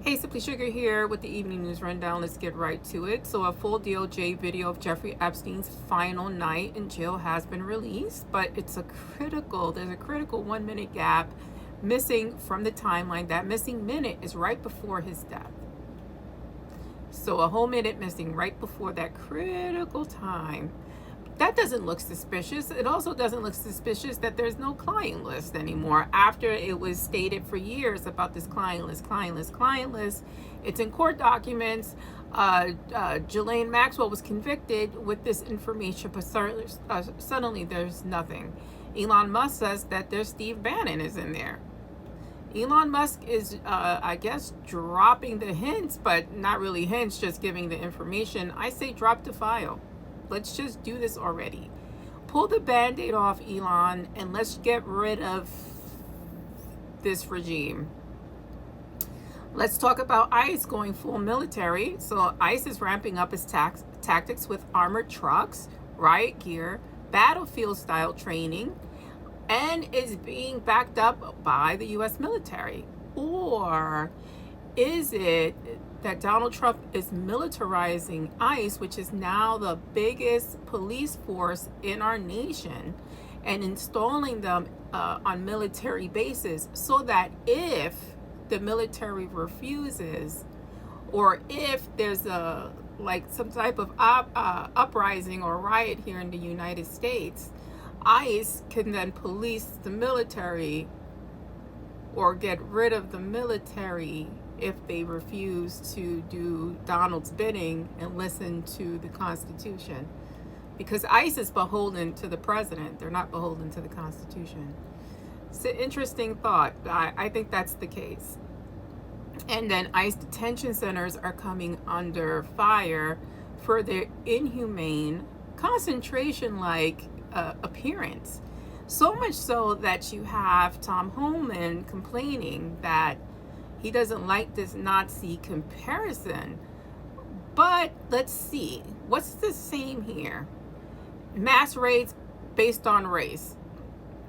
Hey, Simply Sugar here with the evening news rundown. Let's get right to it. So, a full DOJ video of Jeffrey Epstein's final night in jail has been released, but there's a critical 1 minute gap missing from the timeline. That missing minute is right before his death. So, a whole minute missing right before that critical time. That doesn't look suspicious. It also doesn't look suspicious that there's no client list anymore after it was stated for years about this client list. It's in court documents. Ghislaine Maxwell was convicted with this information, but suddenly there's nothing. Elon Musk says that there's Steve Bannon is in there. Elon Musk is, I guess, dropping the hints, but not really hints, just giving the information. I say drop the file. Let's just do this already. Pull the Band-Aid off, Elon, and let's get rid of this regime. Let's talk about ICE going full military. So ICE is ramping up its tactics with armored trucks, riot gear, battlefield-style training, and is being backed up by the U.S. military. Or is it that Donald Trump is militarizing ICE, which is now the biggest police force in our nation, and installing them on military bases so that if the military refuses, or if there's some type of uprising or riot here in the United States, ICE can then police the military or get rid of the military if they refuse to do Donald's bidding and listen to the Constitution. Because ICE is beholden to the president. They're not beholden to the Constitution. It's an interesting thought. I think that's the case. And then ICE detention centers are coming under fire for their inhumane, concentration-like appearance. So much so that you have Tom Homan complaining that he doesn't like this Nazi comparison. But let's see. What's the same here? Mass raids based on race.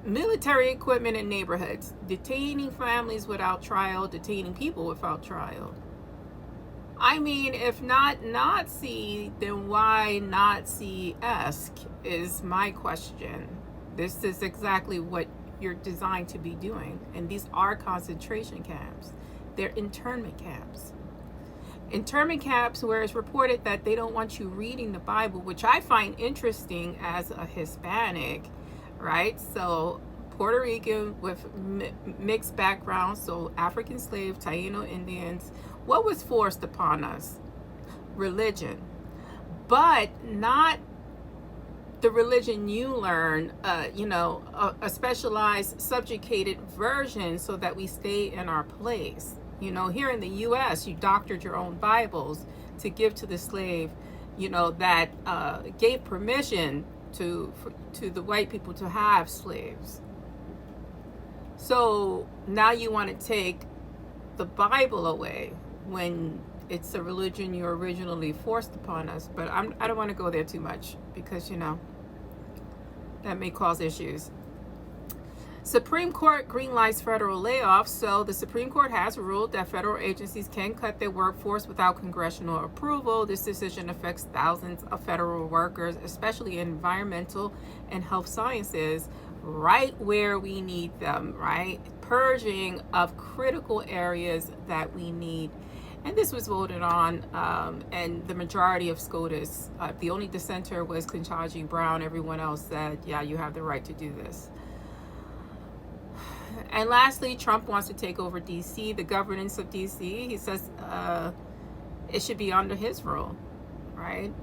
Military equipment in neighborhoods. Detaining families without trial. Detaining people without trial. I mean, if not Nazi, then why Nazi-esque is my question. This is exactly what you're designed to be doing. And these are concentration camps. They're internment camps. Internment camps where it's reported that they don't want you reading the Bible, which I find interesting as a Hispanic, right? So Puerto Rican with mixed backgrounds, so African slave, Taino Indians. What was forced upon us? Religion. But not the religion you learn, a specialized, subjugated version so that we stay in our place. Here in the U.S., you doctored your own Bibles to give to the slave, that gave permission to the white people to have slaves. So now you want to take the Bible away when it's a religion you originally forced upon us. But I don't want to go there too much because, that may cause issues. Supreme Court greenlights federal layoffs. So the Supreme Court has ruled that federal agencies can cut their workforce without congressional approval. This decision affects thousands of federal workers, especially in environmental and health sciences, right where we need them, right? Purging of critical areas that we need. And this was voted on, and the majority of SCOTUS, the only dissenter was Ketanji Brown. Everyone else said, yeah, you have the right to do this. And lastly, Trump wants to take over D.C., the governance of D.C. He says it should be under his rule, right?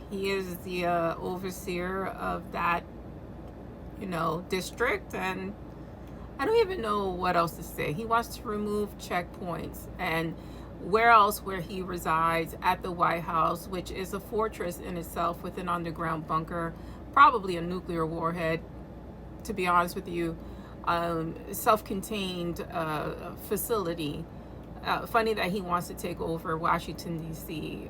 He is the overseer of that, district, and I don't even know what else to say. He wants to remove checkpoints, and where he resides at the White House, which is a fortress in itself with an underground bunker, probably a nuclear warhead, to be honest with you, self-contained facility. Funny that he wants to take over Washington, D.C.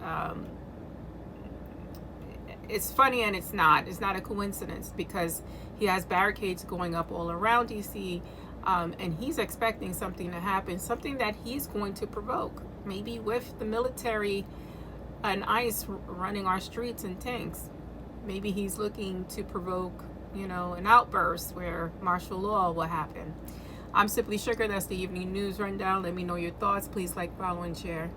It's funny and it's not. It's not a coincidence because he has barricades going up all around D.C. And he's expecting something to happen, something that he's going to provoke, maybe with the military and ICE running our streets in tanks. Maybe he's looking to provoke, an outburst where martial law will happen. I'm Simply Sugar. That's the evening news rundown. Let me know your thoughts. Please like, follow, and share.